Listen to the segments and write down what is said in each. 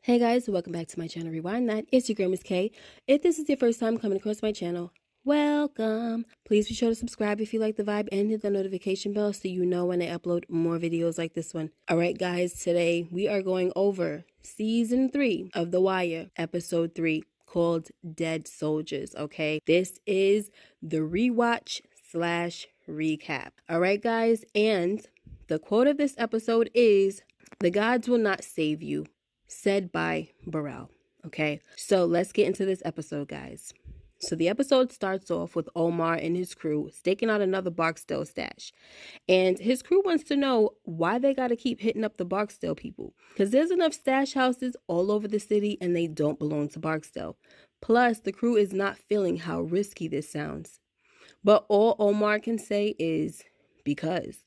Hey guys, welcome back to my channel Rewind That. It's your girl Miss K. If this is your first time coming across my channel, welcome. Please be sure to subscribe if you like the vibe and hit the notification bell so you know when I upload more videos like this one. Alright guys, today we are going over season 3 of The Wire, episode 3, called Dead Soldiers, okay? This is the rewatch / recap. Alright guys, and the quote of this episode is, "The gods will not save you," said by Burrell. Okay, so let's get into this episode, guys. So the episode starts off with Omar and his crew staking out another Barksdale stash. And his crew wants to know why they got to keep hitting up the Barksdale people. Because there's enough stash houses all over the city and they don't belong to Barksdale. Plus, the crew is not feeling how risky this sounds. But all Omar can say is, because.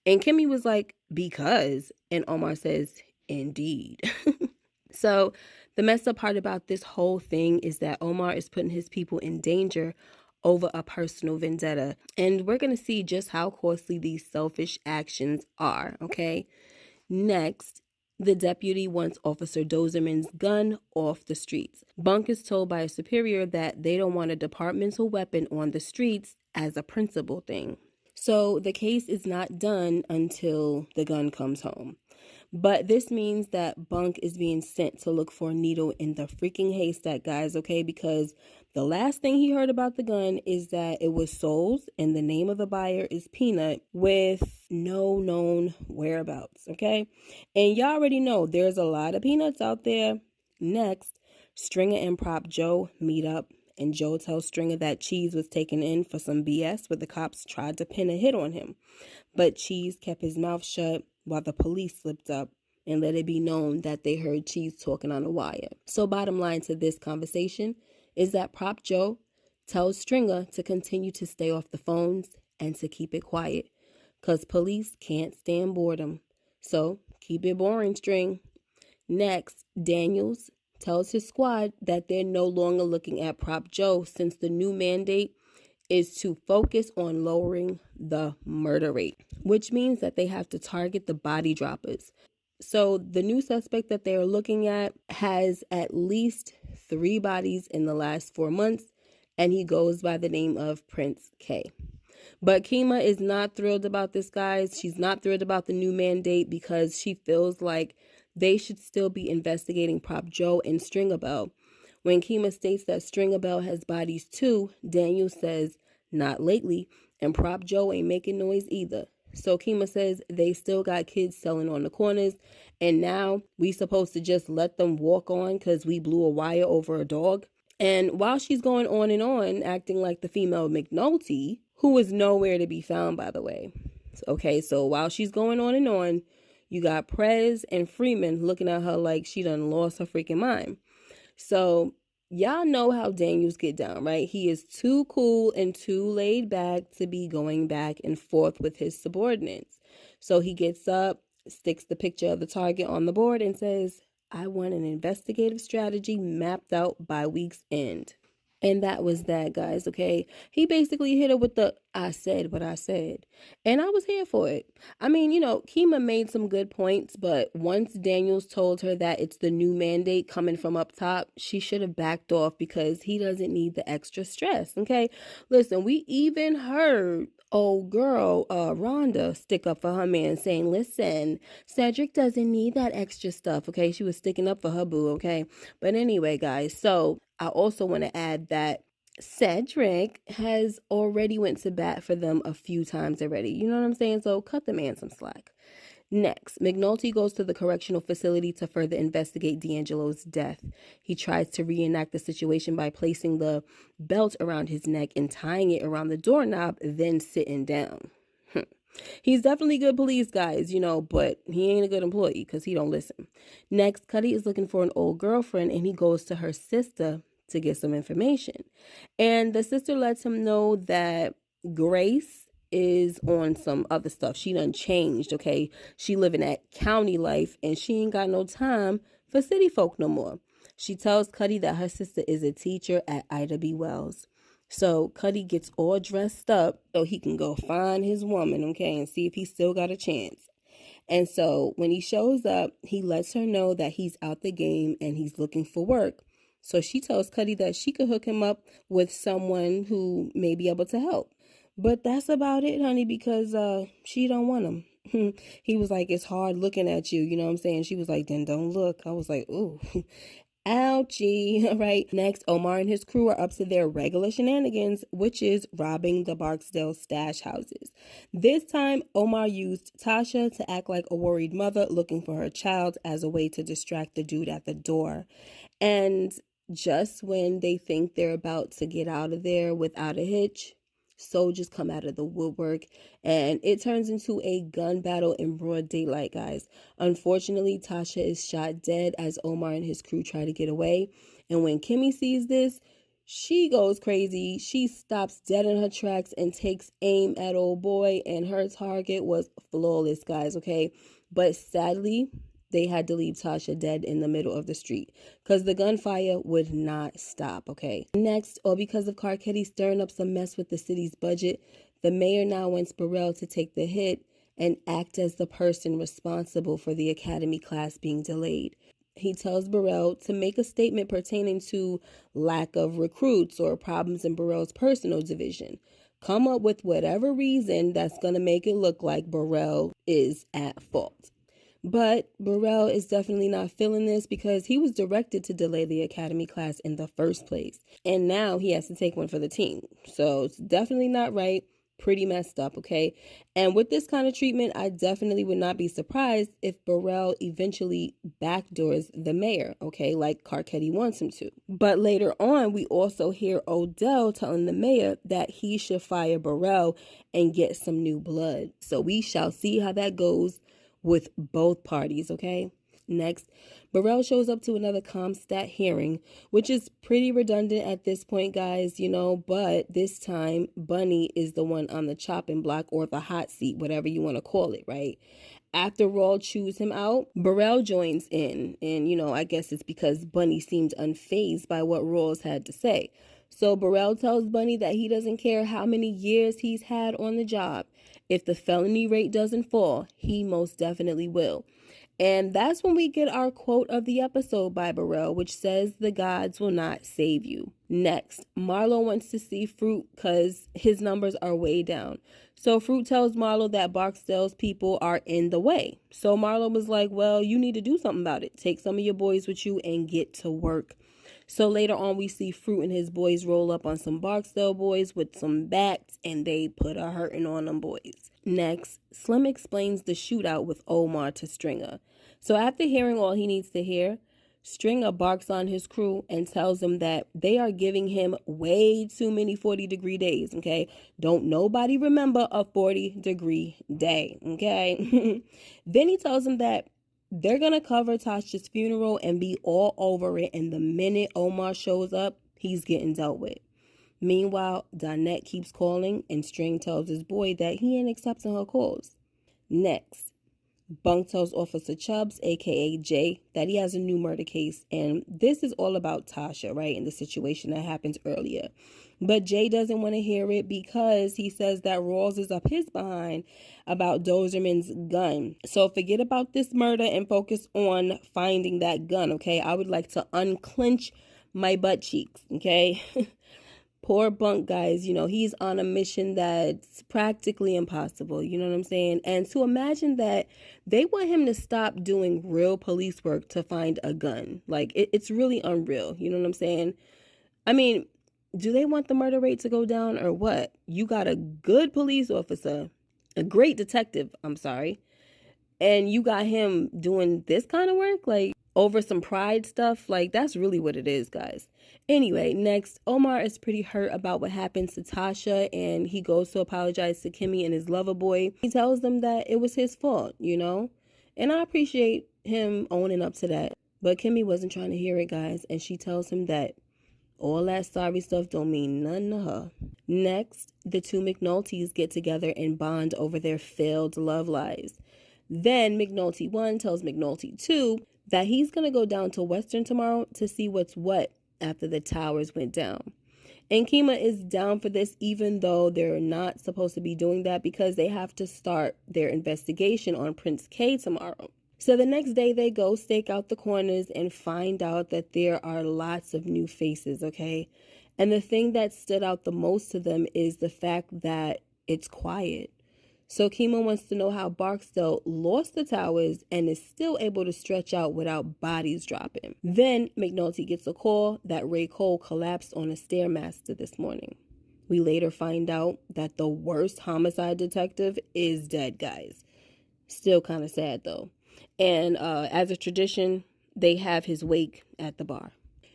And Kimmy was like, because. And Omar says, indeed. So the messed up part about this whole thing is that Omar is putting his people in danger over a personal vendetta. And we're going to see just how costly these selfish actions are, okay? Next, the deputy wants Officer Dozerman's gun off the streets. Bunk is told by a superior that they don't want a departmental weapon on the streets as a principal thing. So the case is not done until the gun comes home. But this means that Bunk is being sent to look for a needle in the freaking haystack, guys, okay? Because the last thing he heard about the gun is that it was sold and the name of the buyer is Peanut with no known whereabouts, okay? And y'all already know there's a lot of peanuts out there. Next, Stringer and Prop Joe meet up. And Joe tells Stringer that Cheese was taken in for some BS where the cops tried to pin a hit on him. But Cheese kept his mouth shut while the police slipped up and let it be known that they heard Cheese talking on the wire. So bottom line to this conversation is that Prop Joe tells Stringer to continue to stay off the phones and to keep it quiet because police can't stand boredom. So keep it boring, String. Next, Daniels tells his squad that they're no longer looking at Prop Joe since the new mandate is to focus on lowering the murder rate, which means that they have to target the body droppers. So the new suspect that they're looking at has at least 3 bodies in the last 4 months, and he goes by the name of Prince K. But Kima is not thrilled about this, guys. She's not thrilled about the new mandate because she feels like they should still be investigating Prop Joe and Stringer Bell. When Kima states that Stringer Bell has bodies too, Daniel says, not lately, and Prop Joe ain't making noise either. So Kima says they still got kids selling on the corners, and now we supposed to just let them walk on because we blew a wire over a dog. And while she's going on and on, acting like the female McNulty, who is nowhere to be found, by the way. Okay, so while she's going on and on, you got Prez and Freeman looking at her like she done lost her freaking mind. So y'all know how Daniels get down, right? He is too cool and too laid back to be going back and forth with his subordinates. So he gets up, sticks the picture of the target on the board and says, "I want an investigative strategy mapped out by week's end." And that was that, guys, okay? He basically hit her with the, "I said what I said." And I was here for it. I mean, Kima made some good points, but once Daniels told her that it's the new mandate coming from up top, she should have backed off because he doesn't need the extra stress, okay? Listen, we even heard old girl, Rhonda, stick up for her man saying, "Listen, Cedric doesn't need that extra stuff," okay? She was sticking up for her boo, okay? But anyway, guys, so I also want to add that Cedric has already went to bat for them a few times already. You know what I'm saying? So cut the man some slack. Next, McNulty goes to the correctional facility to further investigate D'Angelo's death. He tries to reenact the situation by placing the belt around his neck and tying it around the doorknob, then sitting down. He's definitely good police, guys, but he ain't a good employee because he don't listen. Next, Cuddy is looking for an old girlfriend and he goes to her sister to get some information. And the sister lets him know that Grace is on some other stuff. She done changed, okay? She living that county life and she ain't got no time for city folk no more. She tells Cuddy that her sister is a teacher at Ida B. Wells. So Cuddy gets all dressed up so he can go find his woman, okay, and see if he still got a chance. And so when he shows up, he lets her know that he's out the game and he's looking for work. So she tells Cuddy that she could hook him up with someone who may be able to help. But that's about it, honey, because she don't want him. He was like, it's hard looking at you, you know what I'm saying? She was like, then don't look. I was like, ooh. Ouchie. All right. Next, Omar and his crew are up to their regular shenanigans, which is robbing the Barksdale stash houses. This time, Omar used Tasha to act like a worried mother looking for her child as a way to distract the dude at the door. And just when they think they're about to get out of there without a hitch, soldiers come out of the woodwork and it turns into a gun battle in broad daylight, guys. Unfortunately, Tasha is shot dead as Omar and his crew try to get away. And when Kimmy sees this, she goes crazy. She stops dead in her tracks and takes aim at old boy, and her target was flawless, guys, okay? But sadly, they had to leave Tasha dead in the middle of the street because the gunfire would not stop, okay? Next, or because of Carcetti stirring up some mess with the city's budget, the mayor now wants Burrell to take the hit and act as the person responsible for the academy class being delayed. He tells Burrell to make a statement pertaining to lack of recruits or problems in Burrell's personal division. Come up with whatever reason that's going to make it look like Burrell is at fault. But Burrell is definitely not feeling this because he was directed to delay the academy class in the first place. And now he has to take one for the team. So it's definitely not right. Pretty messed up, okay? And with this kind of treatment, I definitely would not be surprised if Burrell eventually backdoors the mayor, okay? Like Carcetti wants him to. But later on, we also hear Odell telling the mayor that he should fire Burrell and get some new blood. So we shall see how that goes with both parties, okay? Next, Burrell shows up to another ComStat hearing, which is pretty redundant at this point, guys, you know, but this time Bunny is the one on the chopping block or the hot seat, whatever you want to call it, right? After Rawl chews him out, Burrell joins in, and, you know, I guess it's because Bunny seemed unfazed by what Rawls had to say. So Burrell tells Bunny that he doesn't care how many years he's had on the job. If the felony rate doesn't fall, he most definitely will. And that's when we get our quote of the episode by Burrell, which says, the gods will not save you. Next, Marlo wants to see Fruit because his numbers are way down. So Fruit tells Marlo that Barksdale's people are in the way. So Marlo was like, well, you need to do something about it. Take some of your boys with you and get to work. So later on, we see Fruit and his boys roll up on some Barksdale boys with some bats, and they put a hurting on them boys. Next, Slim explains the shootout with Omar to Stringer. So after hearing all he needs to hear, Stringer barks on his crew and tells them that they are giving him way too many 40-degree days, okay? Don't nobody remember a 40-degree day, okay? Then he tells them that they're going to cover Tasha's funeral and be all over it, and the minute Omar shows up, he's getting dealt with. Meanwhile, Donette keeps calling, and String tells his boy that he ain't accepting her calls. Next, Bunk tells Officer Chubbs, a.k.a. Jay, that he has a new murder case, and this is all about Tasha, right, and the situation that happened earlier. But Jay doesn't want to hear it because he says that Rawls is up his behind about Dozerman's gun. So forget about this murder and focus on finding that gun, okay? I would like to unclench my butt cheeks, okay? Poor Bunk, guys, you know, he's on a mission that's practically impossible, you know what I'm saying? And to imagine that they want him to stop doing real police work to find a gun. Like, it's really unreal, you know what I'm saying? I mean, do they want the murder rate to go down or what? You got a good police officer, a great detective, I'm sorry, and you got him doing this kind of work? Like, over some pride stuff? Like, that's really what it is, guys. Anyway, next, Omar is pretty hurt about what happened to Tasha, and he goes to apologize to Kimmy and his lover boy. He tells them that it was his fault, you know? And I appreciate him owning up to that. But Kimmy wasn't trying to hear it, guys, and she tells him that all that sorry stuff don't mean nothing to her. Next, the two McNultys get together and bond over their failed love lives. Then McNulty 1 tells McNulty 2 that he's going to go down to Western tomorrow to see what's what after the towers went down. And Kima is down for this, even though they're not supposed to be doing that because they have to start their investigation on Prince K tomorrow. So the next day they go stake out the corners and find out that there are lots of new faces, okay? And the thing that stood out the most to them is the fact that it's quiet. So Kima wants to know how Barksdale lost the towers and is still able to stretch out without bodies dropping. Then McNulty gets a call that Ray Cole collapsed on a Stairmaster this morning. We later find out that the worst homicide detective is dead, guys. Still kind of sad though. And as a tradition, they have his wake at the bar.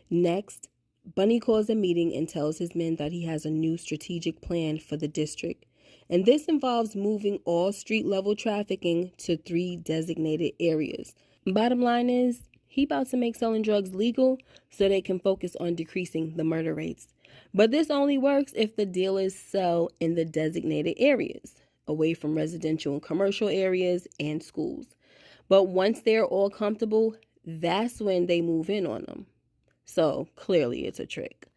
Next, Bunny calls a meeting and tells his men that he has a new strategic plan for the district. And this involves moving all street-level trafficking to 3 designated areas. Bottom line is, he about to make selling drugs legal so they can focus on decreasing the murder rates. But this only works if the dealers sell in the designated areas, away from residential and commercial areas and schools. But once they're all comfortable, that's when they move in on them. So clearly it's a trick.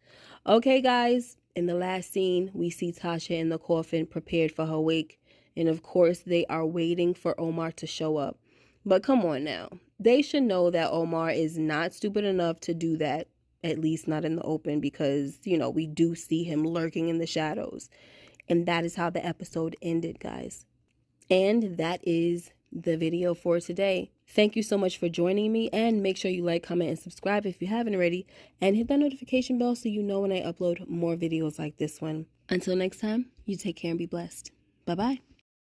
Okay, guys. In the last scene, we see Tasha in the coffin prepared for her wake. And of course, they are waiting for Omar to show up. But come on now. They should know that Omar is not stupid enough to do that. At least not in the open because, we do see him lurking in the shadows. And that is how the episode ended, guys. And that is the video for today. Thank you so much for joining me, and make sure you like, comment, and subscribe if you haven't already, and hit that notification bell so you know when I upload more videos like this one. Until next time, you take care and be blessed. Bye-bye.